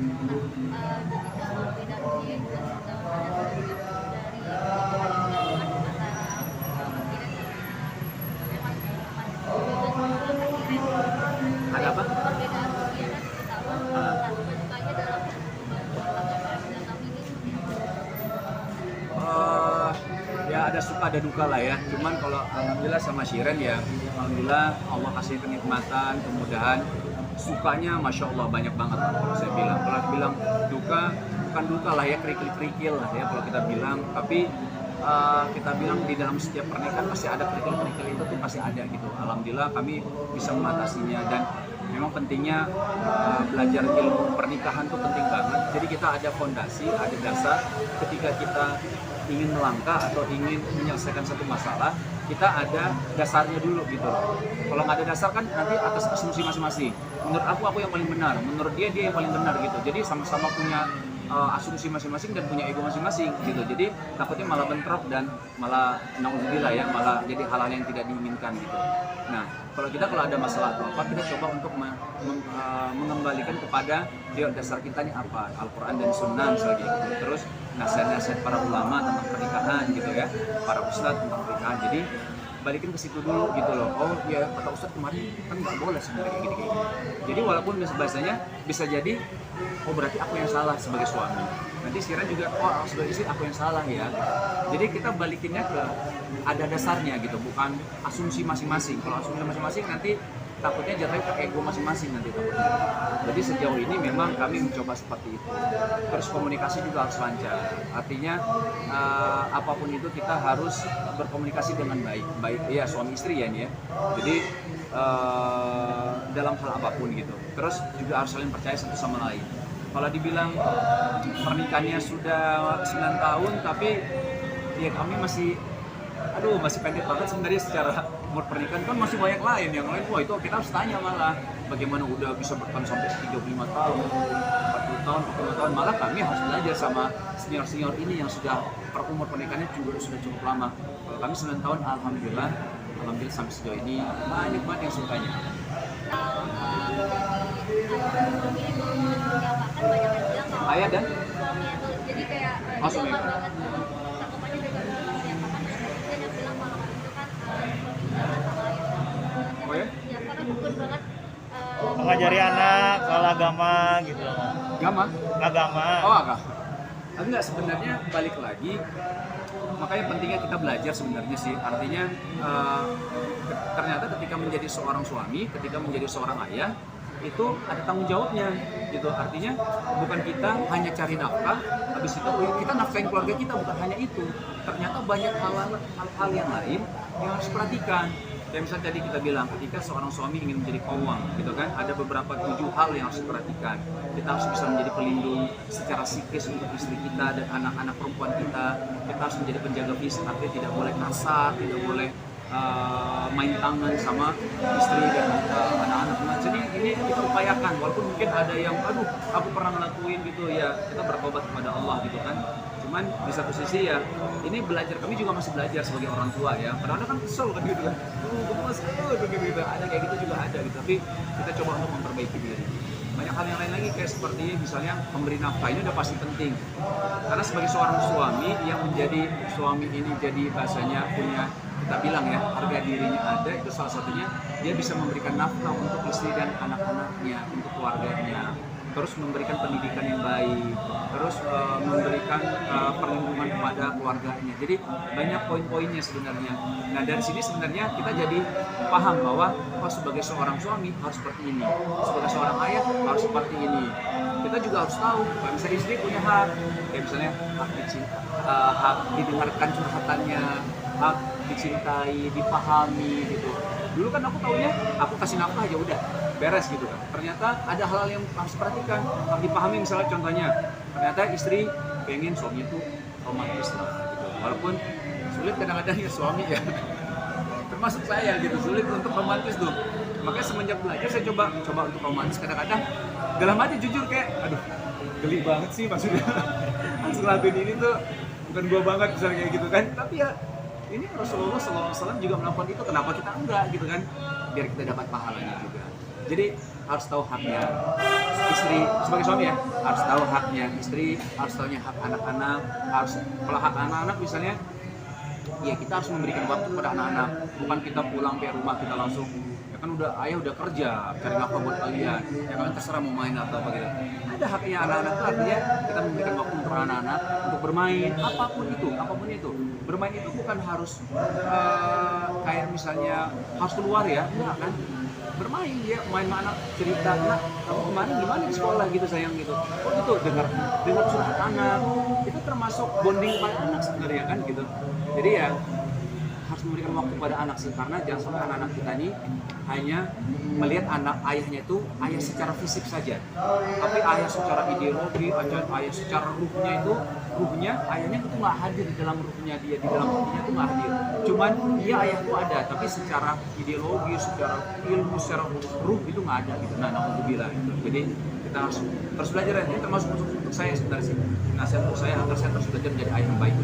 Jadi kalau beda usia juga sudah ada perbedaan dari hubungan antara Mas Kiren sama memang Mas juga sama Kak Kiren. Ada apa? Perbedaan usia kan kita tahu. Nah, suka-sukanya dalam hubungan agama Islam ini seperti apa? Ya ada suka ada duka lah ya. Cuman kalau alhamdulillah sama Shiren ya, alhamdulillah Allah kasih kenikmatan, kemudahan. Sukanya masya Allah banyak banget lah kalau saya bilang. Kalau bilang duka, bukan duka lah ya, kerikil-kerikil lah ya kalau kita bilang. Tapi kita bilang di dalam setiap pernikahan pasti ada kerikil-kerikil, itu tuh pasti ada gitu. Alhamdulillah kami bisa mengatasinya, dan memang pentingnya belajar ilmu pernikahan tuh penting banget. Jadi kita ada fondasi, ada dasar ketika kita ingin melangkah atau ingin menyelesaikan satu masalah, kita ada dasarnya dulu gitu loh. Kalau nggak ada dasar kan nanti atas asumsi masing-masing. Menurut aku yang paling benar, menurut dia yang paling benar gitu. Jadi sama-sama punya asumsi masing-masing dan punya ego masing-masing gitu. Jadi takutnya malah bentrok dan malah naudzubillah ya, malah jadi hal-hal yang tidak diinginkan gitu. Nah, kalau ada masalah atau apa, kita coba untuk mengembalikan kepada dasar kita nih apa, Al-Quran dan Sunnah misalnya gitu. Terus nasihat-nasihat para ulama tentang pernikahan gitu ya, para ustadz tentang pernikahan. Jadi balikin ke situ dulu gitu loh. Oh ya, kata ustadz kemarin kan nggak boleh sebenarnya kayak gini. Jadi walaupun bahasanya bisa jadi, oh berarti aku yang salah sebagai suami. Nanti sekiranya juga, oh sebagai istri aku yang salah ya. Jadi kita balikinnya ke ada dasarnya gitu, bukan asumsi masing-masing. Kalau asumsi masing-masing nanti takutnya jatuhnya ke ego masing-masing nanti takutnya. Jadi sejauh ini memang kami mencoba seperti itu. Terus komunikasi juga harus lancar. Artinya apapun itu kita harus berkomunikasi dengan baik ya suami istri ya nih ya. Jadi dalam hal apapun gitu. Terus juga harus saling percaya satu sama lain. Kalau dibilang pernikahannya sudah 9 tahun, tapi ya kami masih pendek banget sebenarnya secara umur pernikahan. Kan masih banyak lain yang lain, wah itu kita harus tanya malah bagaimana udah bisa bertahan sampai 35 tahun, 40 tahun, 45 tahun. Malah kami harus belajar sama senior-senior ini yang sudah umur pernikahannya juga sudah cukup lama. Kalau kami 9 tahun, alhamdulillah sampai sejauh ini banyak banget yang sukanya. Ayah dan Suami itu jadi kayak suami. banget cakupannya juga diapakan, dan yang bilang kalau itu kan suami sama ayah. Oh ya? Ya karena dukun banget Mengajari anak soal agama gitu. Agama? Agama. Oh agama. Enggak, sebenarnya balik lagi, makanya pentingnya kita belajar sebenarnya sih. Artinya ternyata ketika menjadi seorang suami, ketika menjadi seorang ayah, itu ada tanggung jawabnya gitu. Artinya bukan kita hanya cari nafkah, habis itu kita nafkahin keluarga kita, bukan hanya itu. Ternyata banyak hal-hal yang lain yang harus diperhatikan. Kayak misalnya tadi kita bilang, ketika seorang suami ingin menjadi qawwam gitu kan, ada beberapa 7 hal yang harus diperhatikan. Kita harus bisa menjadi pelindung secara psikis untuk istri kita dan anak-anak perempuan kita. Kita harus menjadi penjaga fisik, artinya tidak boleh kasar, tidak boleh main tangan sama istri dan anak-anak. Jadi ini kita upayakan, walaupun mungkin ada yang aku pernah ngelakuin gitu ya, kita bertobat kepada Allah gitu kan. Cuman di satu sisi ya ini belajar, kami juga masih belajar sebagai orang tua ya. Kadang-kadang kan kesel kan gitu kan, gitu. Ada kayak gitu juga ada gitu, tapi kita coba untuk memperbaiki diri. Banyak hal yang lain lagi kayak seperti misalnya memberi nafkah, ini udah pasti penting. Karena sebagai seorang suami yang menjadi suami ini jadi bahasanya punya, kita bilang ya, harga dirinya ada, itu salah satunya dia bisa memberikan nafkah untuk istri dan anak-anaknya, untuk keluarganya, terus memberikan pendidikan yang baik, terus memberikan perlindungan kepada keluarganya. Jadi banyak poin-poinnya sebenarnya. Nah dari sini sebenarnya kita jadi paham bahwa sebagai seorang suami harus seperti ini, sebagai seorang ayah harus seperti ini. Kita juga harus tahu kalau misalnya istri punya hak, kayak misalnya hak didengarkan curhatannya, hak dicintai, dipahami gitu. Dulu kan aku taunya aku kasih nafkah aja udah beres gitu kan. Ternyata ada hal-hal yang harus diperhatikan, harus dipahami. Misalnya contohnya, ternyata istri pengen suami itu romantis lah gitu. Walaupun sulit kadang-kadang ya suami ya, termasuk saya gitu, sulit untuk romantis tuh. Makanya semenjak belajar saya coba untuk romantis. Kadang-kadang dalam hati jujur kayak, aduh geli banget sih maksudnya. Langsung lakuin ini tuh bukan gua banget misalnya kayak gitu kan. Tapi ya ini Rasulullah SAW juga melakukan itu, kenapa kita enggak gitu kan, biar kita dapat pahalanya juga. Jadi harus tahu haknya istri sebagai suami ya, harus tahu haknya istri, harus tahunya hak anak-anak, harus kalau hak anak-anak misalnya, ya kita harus memberikan waktu pada anak-anak, bukan kita pulang ke rumah kita langsung ya kan udah ayah udah kerja cari nafkah buat kalian, ya kalian terserah mau main atau apa gitu. Ada haknya anak-anak itu artinya kita memberikan waktu untuk anak-anak untuk bermain apapun itu. Bermain itu bukan harus kayak misalnya harus keluar ya, enggak kan? Bermain dia main sama anak cerita, nak kamu kemarin gimana di sekolah gitu sayang gitu, oh itu dengar curhat anak itu termasuk bonding pada anak sebenarnya kan gitu. Jadi ya harus memberikan waktu pada anak sih, karena jangan sampai anak-anak kita ini hanya melihat anak ayahnya itu ayah secara fisik saja, tapi ayah secara ideologi, ayah secara ruhnya ayahnya itu nggak hadir di dalam ruhnya dia, di dalam hatinya itu nggak hadir. Cuman dia ayah itu ada, tapi secara ideologi, secara ilmu, secara ruh itu nggak ada gitu. Nah, alhamdulillah gitu. Jadi kita harus terus belajar ya. Ini termasuk untuk saya sebenarnya sih, nasihat untuk saya agar saya terus belajar menjadi ayah yang baik.